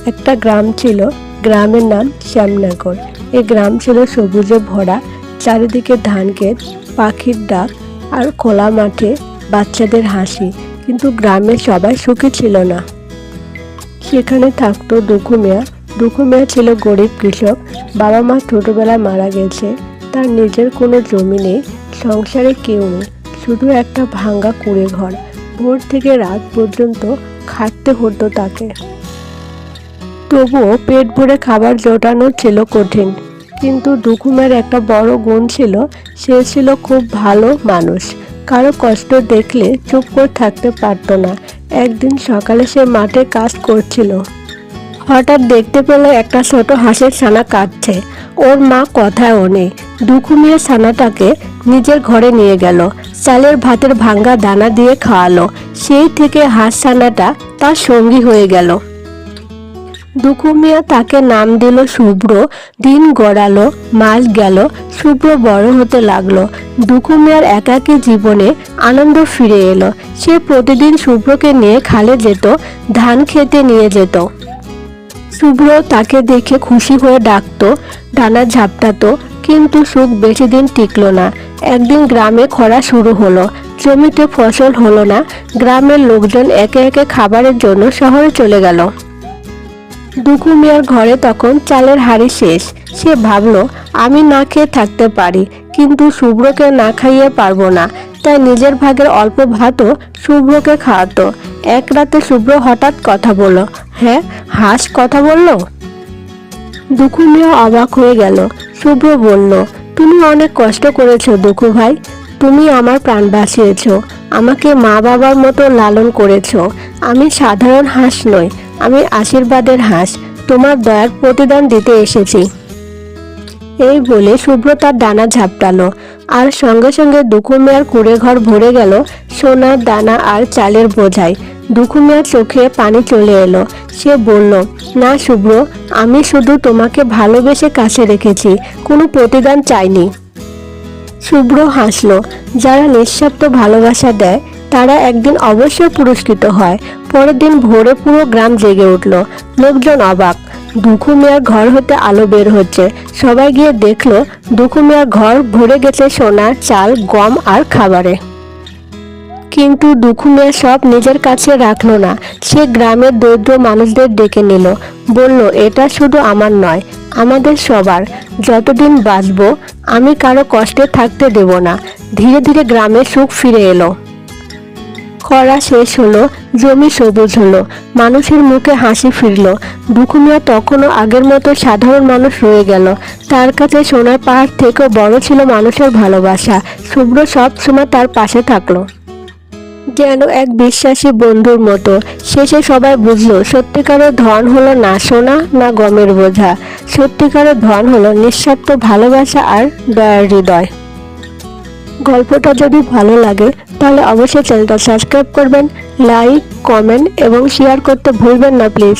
একটা গ্রাম ছিল। গ্রামের নাম শ্যামনগর। এই গ্রাম ছিল সবুজে ভরা, চারিদিকে ধান ক্ষেত, পাখির ডাক আর খোলা মাঠে বাচ্চাদের হাসি। কিন্তু গ্রামের সবাই সুখী ছিল না। সেখানে থাকতো দুখু মিয়া। দুখু মিয়া ছিল গরিব কৃষক। বাবা মা ছোটবেলায় মারা গেছে। তার নিজের কোনো জমি নেই, সংসারে কেউ নেই, শুধু একটা ভাঙা কুঁড়ে ঘর। ভোর থেকে রাত পর্যন্ত খাটতে হতো তাকে। তবুও পেট ভরে খাবার জোটানো ছিল কঠিন। কিন্তু দুখুমের একটা বড় গুণ ছিল, সে ছিল খুব ভালো মানুষ। কারো কষ্ট দেখলে চুপ করে থাকতে পারতো না। একদিন সকালে সে মাঠে কাজ করছিল। হঠাৎ দেখতে পেল একটা ছোট হাঁসের ছানা কাঁদছে। ওর মা কথায় নেই। দুখু মিয়া ছানাটাকে নিজের ঘরে নিয়ে গেল, চালের ভাতের ভাঙ্গা দানা দিয়ে খাওয়ালো। সেই থেকে হাঁস ছানাটা তার সঙ্গী হয়ে গেল। দুখু মিয়া তাকে নাম দিল শুভ্র। দিন গড়ালো, মাস গেল, শুভ্র বড় হতে লাগলো। দুখু মিয়ার একাকী জীবনে আনন্দ ফিরে এলো। সে প্রতিদিন শুভ্রকে নিয়ে খালে যেত, ধান খেতে নিয়ে যেত। শুভ্র তাকে দেখে খুশি হয়ে ডাকতো, ডানা ঝাপটাতো। কিন্তু সুখ বেশি দিন টিকলো না। একদিন গ্রামে খরা শুরু হলো, জমিতে ফসল হলো না। গ্রামের লোকজন একে একে খাবারের জন্য শহরে চলে গেল। দুখু মিয়ার ঘরে তখন চালের হাঁড়ি শেষ। সে ভাবলো, আমি না খেয়ে থাকতে পারি, কিন্তু শুভ্রকে না খাইয়ে পারবো না। তাই নিজের ভাগের অল্প ভাতও শুভ্রকে খাওয়াতো। এক রাতে শুভ্র হঠাৎ কথা বলল। হ্যাঁ, হাঁস কথা বলল? দুখু মিয়া অবাক হয়ে গেল। শুভ্র বলল, তুমি অনেক কষ্ট করেছো দুখু ভাই। তুমি আমার প্রাণ বাঁচিয়েছো, আমাকে মা বাবার মতো লালন করেছো। আমি সাধারণ হাঁস নই, আমি আশীর্বাদের হাঁস। তোমার দয়ার প্রতিদান দিতে এসেছি। এই বলে শুভ্র তার ডানা ঝাপটালো, আর সঙ্গে সঙ্গে দুখু মিয়ার কুঁড়ে ঘর ভরে গেল সোনার দানা আর চালের বোঝাই। দুখু মিয়ার চোখে পানি চলে এলো। সে বলল, না শুভ্র, আমি শুধু তোমাকে ভালোবেসে কাছে রেখেছি, কোনো প্রতিদান চাইনি। শুভ্র হাসলো। যারা নিঃস্বার্থ ভালোবাসা দেয় তারা একদিন অবশ্যই পুরস্কৃত হয়। পরের দিন ভোরে পুরো গ্রাম জেগে উঠল। লোকজন অবাক, দুখু মিয়ার ঘর হতে আলো বের হচ্ছে। সবাই গিয়ে দেখলো দুখু মিয়ার ঘর ভরে গেছে সোনা, চাল, গম আর খাবারে। কিন্তু দুখু মিয়া সব নিজের কাছে রাখলো না। সে গ্রামের দরিদ্র মানুষদের ডেকে নিল, বলল, এটা শুধু আমার নয়, আমাদের সবার। যতদিন বাঁচবো আমি কারো কষ্টে থাকতে দেব না। ধীরে ধীরে গ্রামে সুখ ফিরে এলো। খরা শেষ হলো, জমি সবুজ হলো, মানুষের মুখে হাসি ফিরলো। দুখু মিয়া তখনও আগের মতো সাধারণ মানুষ রয়ে গেল। তার কাছে সোনার পাহাড় থেকেও বড় ছিল মানুষের ভালোবাসা। শুভ্র সব সময় তার পাশে থাকলো, যেন এক বিশ্বাসী বন্ধুর মতো। শেষে সবাই বুঝলো, সত্যিকারের ধন হলো না সোনা, না গমের বোঝা। সত্যিকারের ধন হলো নিঃস্বার্থ ভালোবাসা আর দয়ার হৃদয়। গল্পটা যদি ভালো লাগে তাহলে অবশ্যই চ্যানেলটা সাবস্ক্রাইব করবেন, লাইক, কমেন্ট এবং শেয়ার করতে ভুলবেন না প্লিজ।